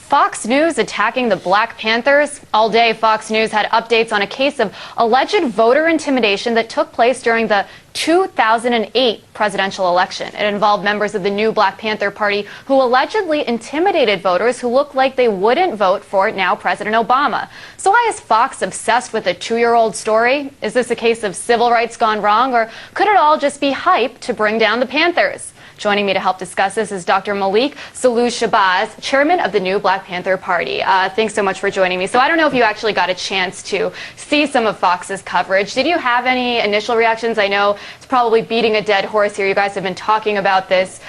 Fox News attacking the Black Panthers. All day, Fox News had updates on a case of alleged voter intimidation that took place during the 2008 presidential election. It involved members of the new Black Panther Party who allegedly intimidated voters who looked like they wouldn't vote for now President Obama. So why is Fox obsessed with a 2-year-old story? Is this a case of civil rights gone wrong, or could it all just be hype to bring down the Panthers? Joining me to help discuss this is Dr. Malik Shabazz, chairman of the new Black Panther Party. Thanks so much for joining me. So I don't know if you actually got a chance to see some of Fox's coverage. Did you have any initial reactions? I know it's probably beating a dead horse here. You guys have been talking about this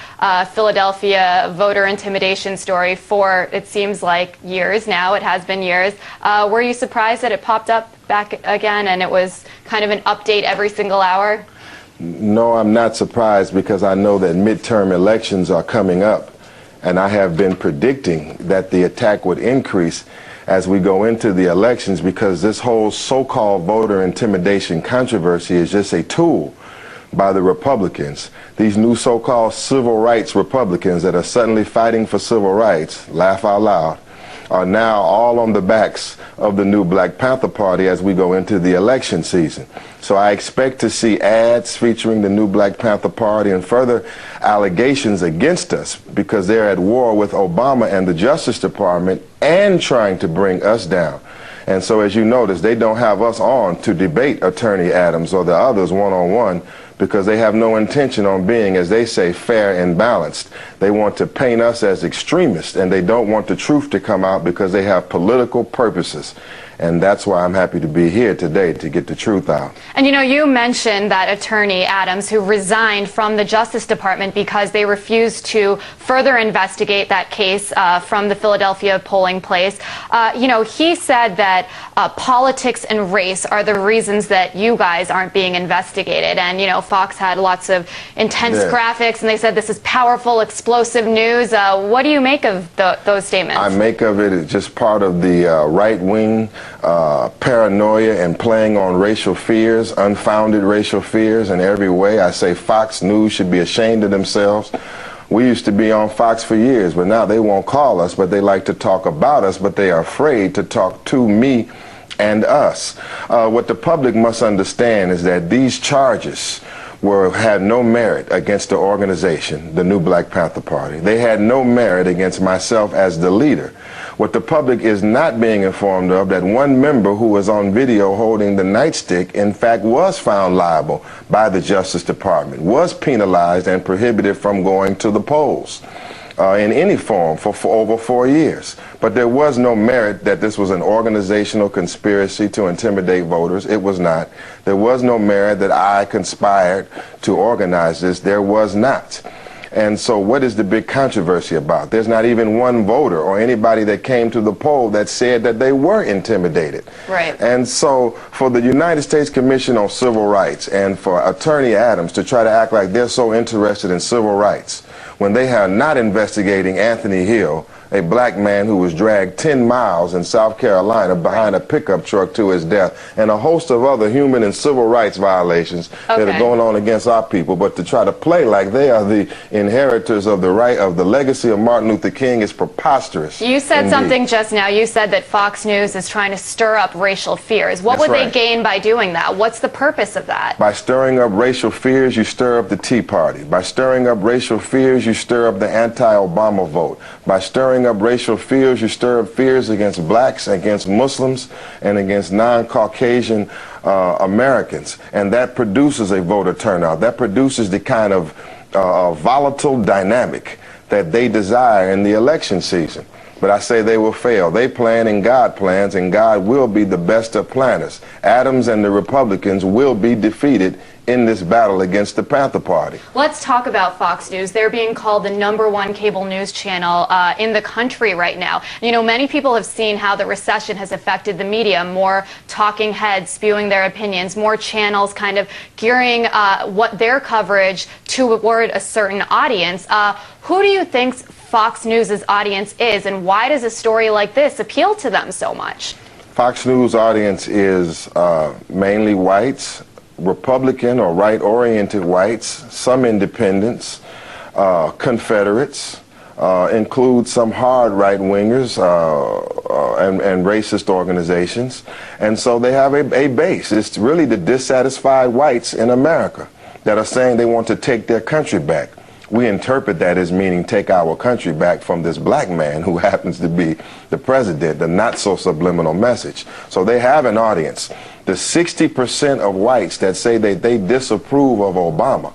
Philadelphia voter intimidation story for, it seems like, years now. It has been years. Were you surprised that it popped up back again and it was kind of an update every single hour? No, I'm not surprised, because I know that midterm elections are coming up, and I have been predicting that the attack would increase as we go into the elections, because this whole so-called voter intimidation controversy is just a tool by the Republicans. These new so-called civil rights Republicans that are suddenly fighting for civil rights, laugh out loud, are now all on the backs of the new Black Panther Party as we go into the election season. So I expect to see ads featuring the new Black Panther Party and further allegations against us, because they're at war with Obama and the Justice Department and trying to bring us down. And so, as you notice, they don't have us on to debate Attorney Adams or the others one-on-one, because they have no intention on being, as they say, fair and balanced. They want to paint us as extremists, and they don't want the truth to come out because they have political purposes. And that's why I'm happy to be here today, to get the truth out. And you know, you mentioned that Attorney Adams, who resigned from the Justice Department because they refused to further investigate that case from the Philadelphia polling place. You know, he said that politics and race are the reasons that you guys aren't being investigated. And, you know, Fox had lots of intense graphics, and they said this is powerful, explosive news. What do you make of those statements? I make of it as just part of the right-wing paranoia and playing on racial fears, unfounded racial fears in every way. I say Fox News should be ashamed of themselves. We used to be on Fox for years, but now they won't call us, but they like to talk about us, but they are afraid to talk to me and us. What the public must understand is that these charges had no merit against the organization, the new Black Panther Party. They had no merit against myself as the leader. What the public is not being informed of, that one member who was on video holding the nightstick, in fact, was found liable by the Justice Department, was penalized and prohibited from going to the polls in any form for over 4 years. But there was no merit that this was an organizational conspiracy to intimidate voters. It was not. There was no merit that I conspired to organize this. There was not. And so what is the big controversy about? There's not even one voter or anybody that came to the poll that said that they were intimidated. Right. And so for the United States Commission on Civil Rights and for Attorney Adams to try to act like they're so interested in civil rights when they are not investigating Anthony Hill, a black man who was dragged 10 miles in South Carolina behind a pickup truck to his death, and a host of other human and civil rights violations that are going on against our people. But to try to play like they are the inheritors of the legacy of Martin Luther King is preposterous. You said something just now. You said that Fox News is trying to stir up racial fears. What would they gain by doing that? What's the purpose of that? By stirring up racial fears, you stir up the Tea Party. By stirring up racial fears, you stir up the anti-Obama vote. By stirring up racial fears, you stir up fears against blacks, against Muslims, and against non-Caucasian Americans. And that produces a voter turnout. That produces the kind of volatile dynamic that they desire in the election season. But I say they will fail. They plan and God plans, and God will be the best of planners. Adams and the Republicans will be defeated in this battle against the Panther Party. Let's talk about Fox News. They're being called the #1 cable news channel in the country right now. You know, many people have seen how the recession has affected the media. More talking heads spewing their opinions, more channels kind of gearing what their coverage toward a certain audience. Who do you think Fox News' audience is, and why does a story like this appeal to them so much? Fox News audience is mainly whites, Republican or right-oriented whites, some independents, Confederates, include some hard right-wingers and racist organizations. And so they have a base. It's really the dissatisfied whites in America that are saying they want to take their country back. We interpret that as meaning take our country back from this black man who happens to be the president, the not so subliminal message. So they have an audience. The 60% of whites that say that they disapprove of Obama,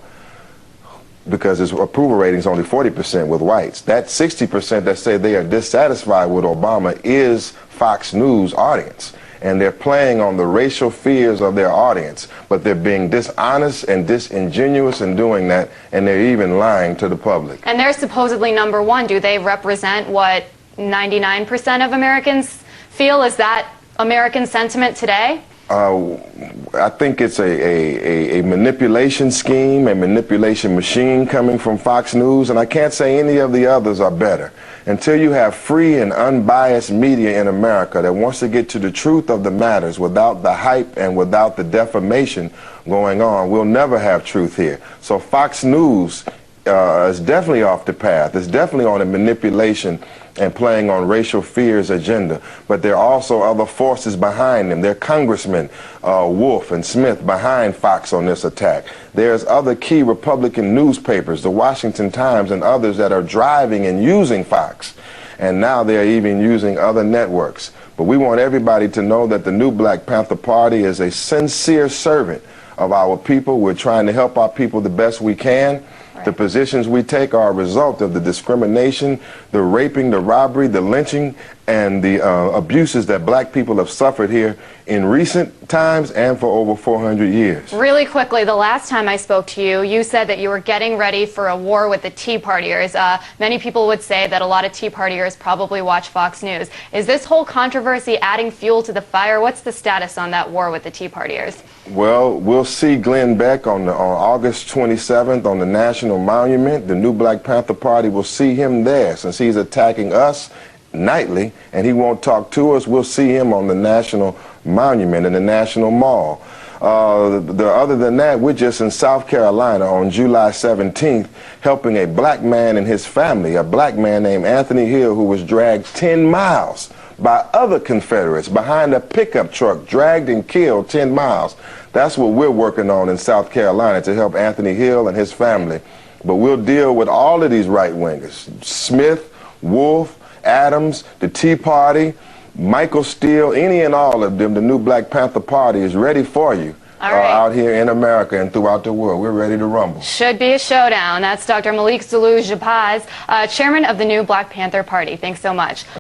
because his approval rating is only 40% with whites, that 60% that say they are dissatisfied with Obama is Fox News audience. And they're playing on the racial fears of their audience, but they're being dishonest and disingenuous in doing that, and they're even lying to the public. And they're supposedly number one. Do they represent what 99% of Americans feel? Is that American sentiment today? I think it's a manipulation scheme, a manipulation machine coming from Fox News, and I can't say any of the others are better. Until you have free and unbiased media in America that wants to get to the truth of the matters without the hype and without the defamation going on, we'll never have truth here. So Fox News is definitely off the path. It's definitely on a manipulation and playing on racial fears agenda. But there are also other forces behind them. There are Congressmen Wolf and Smith behind Fox on this attack. There's other key Republican newspapers, the Washington Times and others, that are driving and using Fox. And now they're even using other networks. But we want everybody to know that the new Black Panther Party is a sincere servant of our people. We're trying to help our people the best we can. The positions we take are a result of the discrimination, the raping, the robbery, the lynching, and the abuses that black people have suffered here in recent times and for over 400 years. Really quickly, the last time I spoke to you, you said that you were getting ready for a war with the Tea Partiers. Many people would say that a lot of Tea Partiers probably watch Fox News. Is this whole controversy adding fuel to the fire? What's the status on that war with the Tea Partiers? Well, we'll see Glenn Beck on August 27th on the National Monument. The new Black Panther Party will see him there since he's attacking us nightly and he won't talk to us. We'll see him on the National Monument in the National Mall. Other than that, we're just in South Carolina on July 17th helping a black man and his family, a black man named Anthony Hill, who was dragged 10 miles by other Confederates behind a pickup truck, dragged and killed 10 miles. That's what we're working on in South Carolina to help Anthony Hill and his family. But we'll deal with all of these right-wingers, Smith, Wolf, Adams, the Tea Party, Michael Steele, any and all of them. The new Black Panther Party is ready for you out here in America and throughout the world. We're ready to rumble. Should be a showdown. That's Dr. Malik Shabazz, chairman of the new Black Panther Party. Thanks so much.